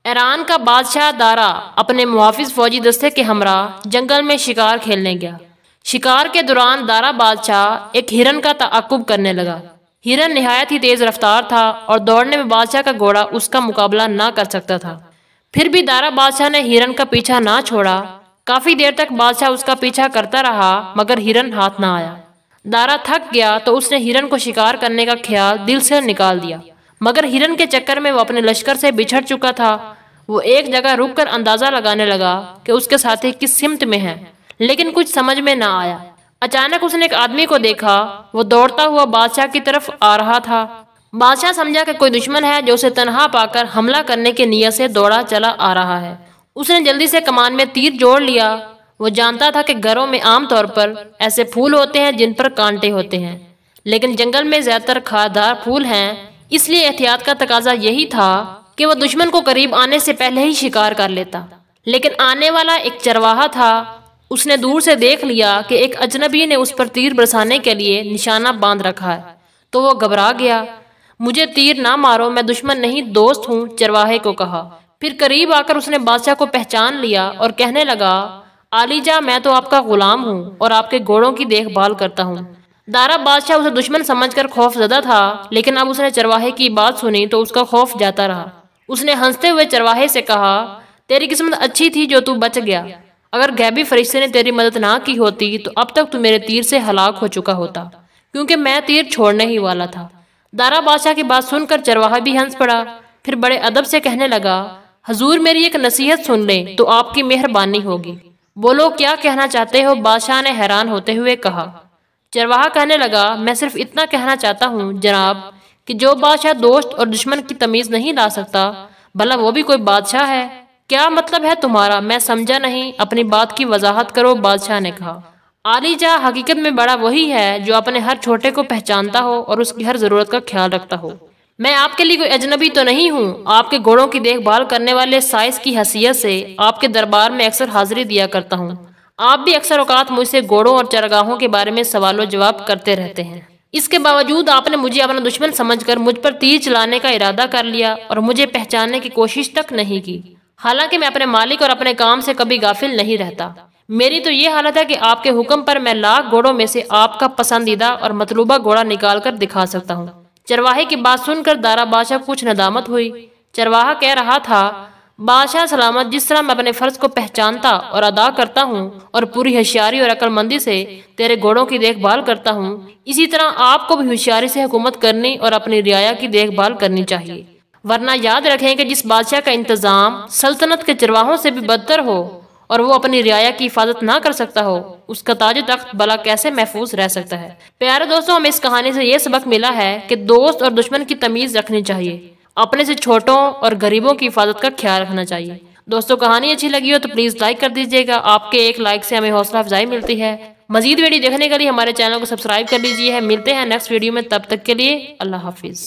Iran का बादशाह दारा अपने मुहाफिज फौजी दस्ते के हमरा जंगल में शिकार खेलने गया। शिकार के दौरान दारा बादशाह एक हिरन का ताकुब करने लगा। हिरन निहायत ही तेज रफ्तार था और दौड़ने में बादशाह का घोड़ा उसका मुकाबला ना कर सकता था। फिर भी दारा बादशाह ने हिरन का पीछा ना छोड़ा। काफी देर तक बादशाह उसका पीछा करता रहा मगर हिरन हाथ ना आया। दारा थक गया तो उसने हिरन को शिकार करने का ख्याल दिल से निकाल दिया, मगर हिरन के चक्कर में वो अपने लश्कर से बिछड़ चुका था। वो एक जगह रुककर अंदाजा लगाने लगा कि उसके साथी किस सिमत में है, लेकिन कुछ समझ में ना आया। अचानक उसने एक आदमी को देखा, वो दौड़ता हुआ बादशाह की तरफ आ रहा था। बादशाह समझा कि कोई दुश्मन है जो उसे तनहा पाकर हमला करने की नीयत से दौड़ा चला आ रहा है। उसने जल्दी से कमान में तीर जोड़ लिया। वो जानता था कि घरों में आमतौर पर ऐसे फूल होते हैं जिन पर कांटे होते हैं, लेकिन जंगल में ज्यादातर खारदार फूल हैं, इसलिए एहतियात का तकाजा यही था कि वो दुश्मन को करीब आने से पहले ही शिकार कर लेता। लेकिन आने वाला एक चरवाहा था। उसने दूर से देख लिया कि एक अजनबी ने उस पर तीर बरसाने के लिए निशाना बांध रखा है, तो वो घबरा गया। मुझे तीर ना मारो, मैं दुश्मन नहीं दोस्त हूँ, चरवाहे को कहा। फिर करीब आकर उसने बादशाह को पहचान लिया और कहने लगा, आलीजा, मैं तो आपका गुलाम हूँ और आपके घोड़ों की देखभाल करता हूँ। दारा बादशाह उसे दुश्मन समझकर खौफजदा था, लेकिन अब उसने चरवाहे की बात सुनी तो उसका खौफ जाता रहा। उसने हंसते हुए चरवाहे से कहा, तेरी किस्मत अच्छी थी जो तू बच गया। अगर गैबी फरिश्ते ने तेरी मदद ना की होती तो अब तक तू मेरे तीर से हलाक हो चुका होता, क्योंकि मैं तीर छोड़ने ही वाला था। दारा बादशाह की बात सुनकर चरवाहा भी हंस पड़ा। फिर बड़े अदब से कहने लगा, हजूर, मेरी एक नसीहत सुन ले तो आपकी मेहरबानी होगी। बोलो, क्या कहना चाहते हो? बादशाह ने हैरान होते हुए कहा। चरवाहा कहने लगा, मैं सिर्फ इतना कहना चाहता हूँ जनाब कि जो बादशाह दोस्त और दुश्मन की तमीज नहीं ला सकता, भला वो भी कोई बादशाह है? क्या मतलब है तुम्हारा? मैं समझा नहीं, अपनी बात की वजाहत करो, बादशाह ने कहा। आलीजा, हकीकत में बड़ा वही है जो अपने हर छोटे को पहचानता हो और उसकी हर जरूरत का ख्याल रखता हो। मैं आपके लिए कोई अजनबी तो नहीं हूँ। आपके घोड़ों की देखभाल करने वाले साइस की हैसियत से आपके दरबार में अक्सर हाजिरी दिया करता हूँ। आप भी अक्सर औकात मुझसे घोड़ों और चरगाहों के बारे में सवालों जवाब करते रहते हैं। इसके बावजूद आपने मुझे अपना दुश्मन समझकर मुझ पर तीर चलाने का इरादा कर लिया और मुझे पहचानने की कोशिश तक नहीं की। हालांकि मैं अपने मालिक और अपने काम से कभी गाफिल नहीं रहता। मेरी तो ये हालत है कि आपके हुक्म पर मैं लाख घोड़ों में से आपका पसंदीदा और मतलूबा घोड़ा निकाल कर दिखा सकता हूँ। चरवाहे की बात सुनकर दारा बादशाह कुछ नदामत हुई। चरवाहा कह रहा था, बादशाह सलामत, जिस तरह मैं अपने फर्ज को पहचानता और अदा करता हूँ और पूरी होशियारी और अक्लमंदी से तेरे घोड़ों की देखभाल करता हूँ, इसी तरह आपको भी होशियारी से हुकूमत करनी और अपनी रियाया की देखभाल करनी चाहिए। वरना याद रखें कि जिस बादशाह का इंतजाम सल्तनत के चरवाहों से भी बदतर हो और वो अपनी रियाया की हिफाजत ना कर सकता हो, उसका ताज तख्त भला कैसे महफूज रह सकता है। प्यारे दोस्तों, हमें इस कहानी से ये सबक मिला है कि दोस्त और दुश्मन की तमीज रखनी चाहिए। अपने से छोटों और गरीबों की हिफाजत का ख्याल रखना चाहिए। दोस्तों, कहानी अच्छी लगी हो तो प्लीज लाइक कर दीजिएगा। आपके एक लाइक से हमें हौसला अफजाई मिलती है। मजीद वीडियो देखने के लिए हमारे चैनल को सब्सक्राइब कर लीजिए। मिलते हैं नेक्स्ट वीडियो में, तब तक के लिए अल्लाह हाफिज।